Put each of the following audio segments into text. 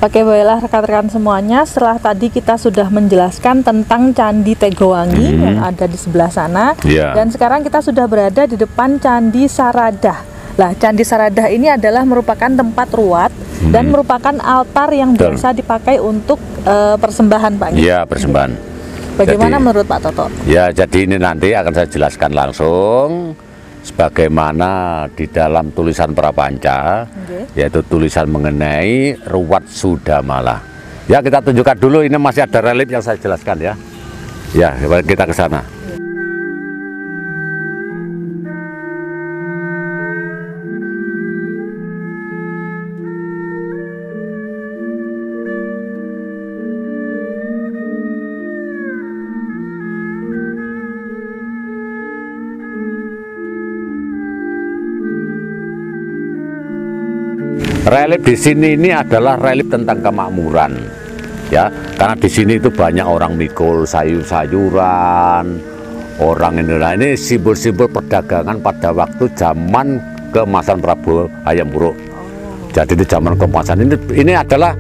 Oke, baiklah rekan-rekan semuanya, setelah tadi kita sudah menjelaskan tentang Candi Tegowangi yang ada di sebelah sana, dan sekarang kita sudah berada di depan Candi Saradah. Nah, Candi Saradah ini adalah merupakan tempat ruat dan merupakan altar yang biasa dipakai untuk persembahan, Pak. Iya, persembahan. Bagaimana menurut Pak Toto? Ya, jadi ini nanti akan saya jelaskan langsung sebagaimana di dalam tulisan Prapanca, yaitu tulisan mengenai ruat Sudamala. Ya, kita tunjukkan dulu, ini masih ada relief yang saya jelaskan ya. Ya, kita ke sana. Relief di sini ini adalah relief tentang kemakmuran, ya, karena di sini itu banyak orang mikul sayur-sayuran, orang Indonesia. Ini simbol-simbol perdagangan pada waktu zaman keemasan Prabu Hayam Wuruk. Jadi di zaman keemasan ini adalah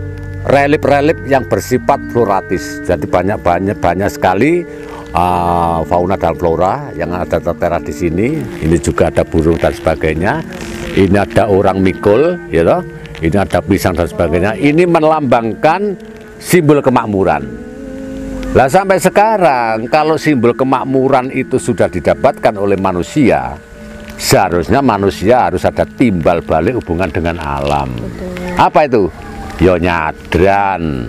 relief-relief yang bersifat floratis. Jadi banyak sekali fauna dan flora yang ada tertera di sini. Ini juga ada burung dan sebagainya. Ini ada orang mikul, ya toh? Ini ada pisang dan sebagainya. Ini melambangkan simbol kemakmuran. Lah sampai sekarang kalau simbol kemakmuran itu sudah didapatkan oleh manusia, seharusnya manusia harus ada timbal balik hubungan dengan alam. Apa itu? Yo nyadran.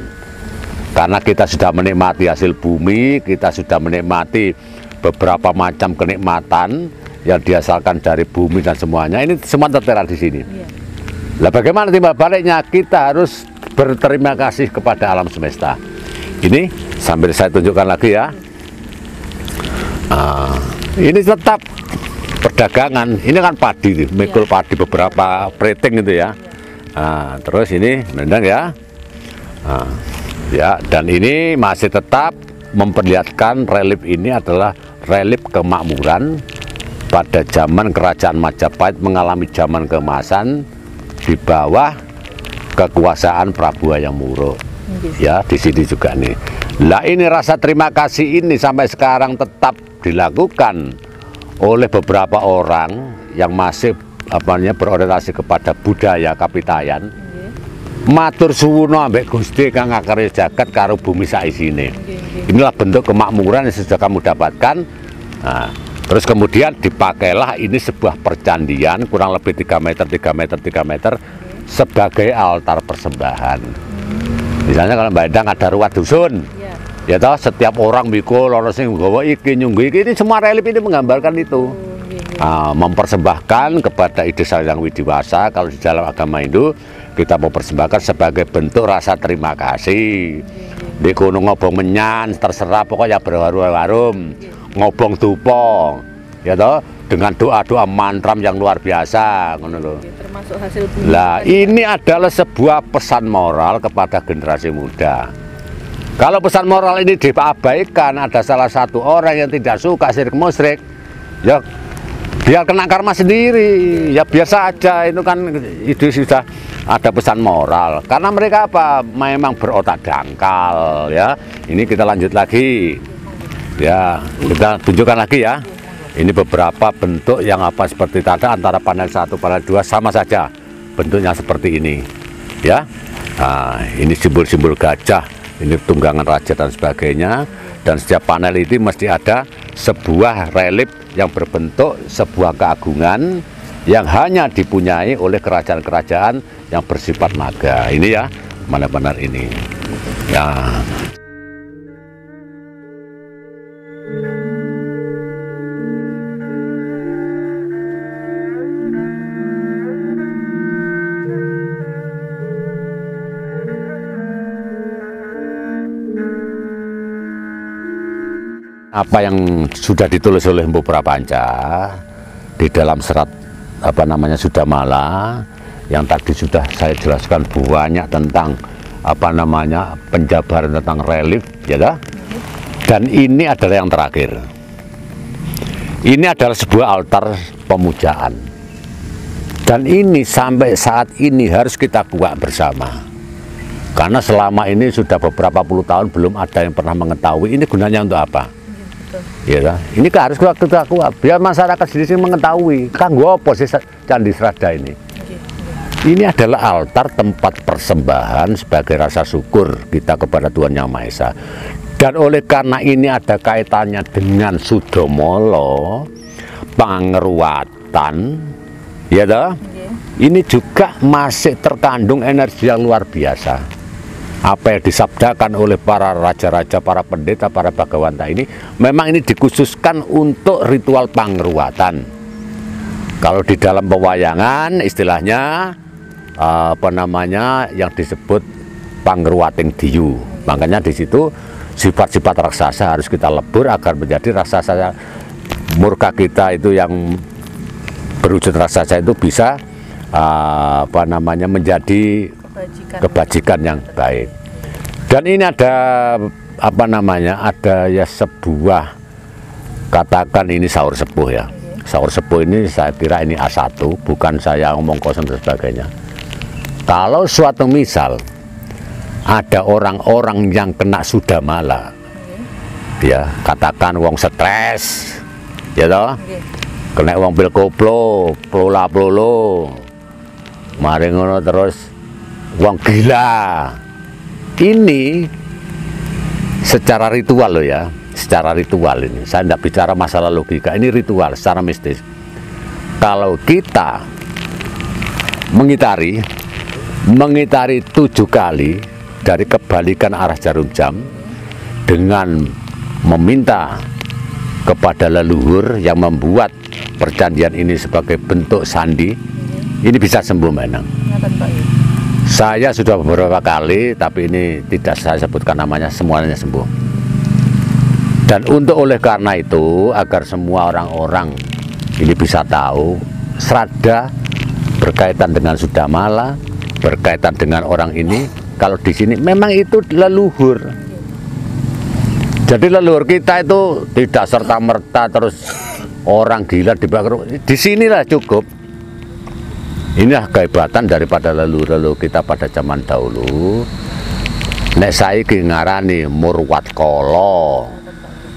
Karena kita sudah menikmati hasil bumi, kita sudah menikmati beberapa macam kenikmatan yang dihasilkan dari bumi dan semuanya, ini semua tertera di sini. Lah bagaimana timbal baliknya? Kita harus berterima kasih kepada alam semesta. Ini sambil saya tunjukkan lagi ya. Ini tetap perdagangan. Ini kan padi, mikul padi beberapa preting itu ya. Terus ini mendang ya. Ya, dan ini masih tetap memperlihatkan relief ini adalah relief kemakmuran pada zaman kerajaan Majapahit mengalami zaman keemasan di bawah kekuasaan Prabu Hayam Wuruk. Ya, di sini juga nih. Lah ini rasa terima kasih ini sampai sekarang tetap dilakukan oleh beberapa orang yang masih berorientasi kepada budaya Kapitayan. Matur suwun ambek Gusti kang ngakari jagat karo bumi saisine. Inilah bentuk kemakmuran yang sudah kamu dapatkan. Nah, terus kemudian dipakailah ini sebuah percandian kurang lebih 3 meter sebagai altar persembahan. Misalnya kalau Mbak Endang ada ruat dusun, ya toh setiap orang mikul orang sing nggawa iki nyunggu iki, ini semua relief ini menggambarkan itu. Mempersembahkan kepada ide Sang Widiwasa. Kalau di dalam agama Hindu kita mau persembahkan sebagai bentuk rasa terima kasih. Di kono ngobong menyan terserah, pokoknya berharum-harum. Ngobong dupo, ya toh, dengan doa-doa mantram yang luar biasa, ngono lho. Termasuk hasil bumi. Lah, ini adalah sebuah pesan moral kepada generasi muda. Kalau pesan moral ini diabaikan, ada salah satu orang yang tidak suka syirik musyrik, ya biar kena karma sendiri, ya biasa aja. Itu kan itu sudah ada pesan moral. Karena mereka apa? Memang berotak dangkal, ya. Ini kita lanjut lagi. Ya, kita tunjukkan lagi ya. Ini beberapa bentuk yang seperti tadi antara panel 1 panel 2 sama saja bentuknya seperti ini. Ya. Nah, ini simbol-simbol gajah, ini tunggangan raja dan sebagainya. Dan setiap panel itu mesti ada sebuah relief yang berbentuk sebuah keagungan yang hanya dipunyai oleh kerajaan-kerajaan yang bersifat naga. Ini ya, benar-benar ini. Ya. Apa yang sudah ditulis oleh Mpu Prapanca di dalam serat Sudamala yang tadi sudah saya jelaskan banyak tentang penjabaran tentang relief, ya dah? Dan ini adalah yang terakhir. Ini adalah sebuah altar pemujaan. Dan ini sampai saat ini harus kita kuat bersama. Karena selama ini sudah beberapa puluh tahun belum ada yang pernah mengetahui ini gunanya untuk apa. Ya, ini kan harus kita biar masyarakat di sini mengetahui kanggo apa sih Candi Srada ini. Ini adalah altar tempat persembahan sebagai rasa syukur kita kepada Tuhan Yang Maha Esa. Dan oleh karena ini ada kaitannya dengan Sudomolo, Pangruatan, ya toh? Ini juga masih terkandung energi yang luar biasa. Apa yang disabdakan oleh para raja-raja, para pendeta, para bagawanta ini memang ini dikhususkan untuk ritual pangruatan. Kalau di dalam pewayangan istilahnya apa namanya yang disebut pangruating diyu. Makanya di situ sifat-sifat raksasa harus kita lebur agar menjadi raksasa murka kita itu yang berwujud raksasa itu bisa apa namanya menjadi kebajikan yang baik. Dan ini ada apa namanya, ada ya sebuah, katakan ini sahur sepuh ya. Sahur sepuh ini saya kira ini A1, bukan saya ngomong kosong dan sebagainya. Kalau suatu misal ada orang-orang yang kena sudamala, ya katakan wong stres, ya toh, kena wong pil koplo, plola-plolo, mari ngono terus wong gila. Ini secara ritual loh ya, secara ritual ini. Saya tidak bicara masalah logika, ini ritual secara mistis. Kalau kita mengitari 7 kali dari kebalikan arah jarum jam dengan meminta kepada leluhur yang membuat percandian ini sebagai bentuk sandi, ini bisa sembuh menang. Saya sudah beberapa kali, tapi ini tidak saya sebutkan namanya, semuanya sembuh. Dan untuk oleh karena itu, agar semua orang-orang ini bisa tahu, Srada berkaitan dengan Sudamala, berkaitan dengan orang ini. Kalau di sini memang itu leluhur. Jadi leluhur kita itu tidak serta-merta terus orang gila dibakar. Di sinilah cukup. Inilah kehebatan daripada leluhur-leluhur kita pada zaman dahulu. Nek saiki ngarani Murwatkala,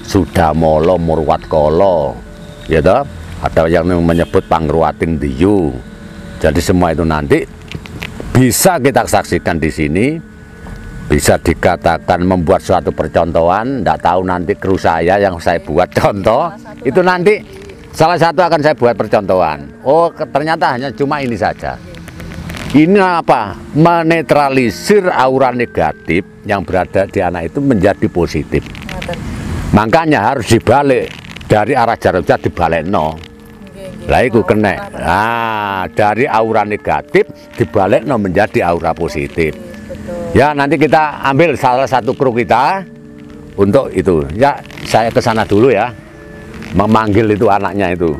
Sudamala Murwatkala, ya toh? Ada yang menyebut Pangruating Diyu. Jadi semua itu nanti bisa kita saksikan di sini, bisa dikatakan membuat suatu percontohan. Tidak tahu nanti kru saya yang saya buat contoh itu nanti salah satu akan saya buat percontohan. Oh, ternyata hanya cuma ini saja. Ini apa? Menetralisir aura negatif yang berada di anak itu menjadi positif. Makanya harus dibalik dari arah jarum jam dibalik no. Lah itu kena. Nah, dari aura negatif dibalik no menjadi aura positif. Ya, nanti kita ambil salah satu kru kita untuk itu. Ya, saya ke sana dulu ya. Memanggil itu anaknya itu.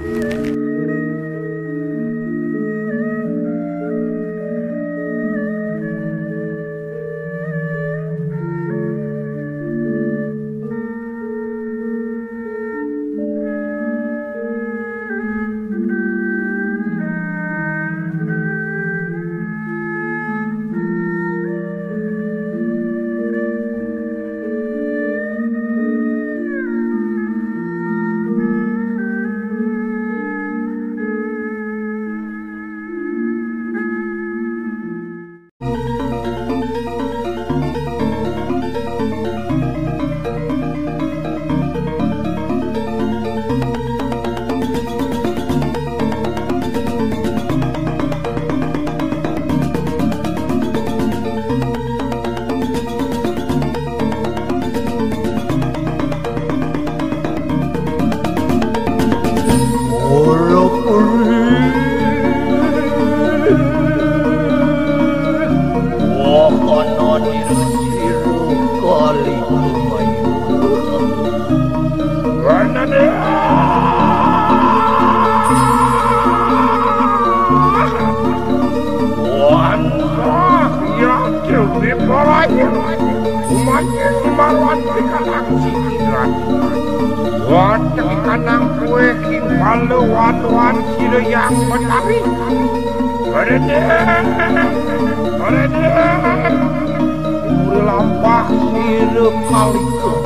lampah ngirup kaliku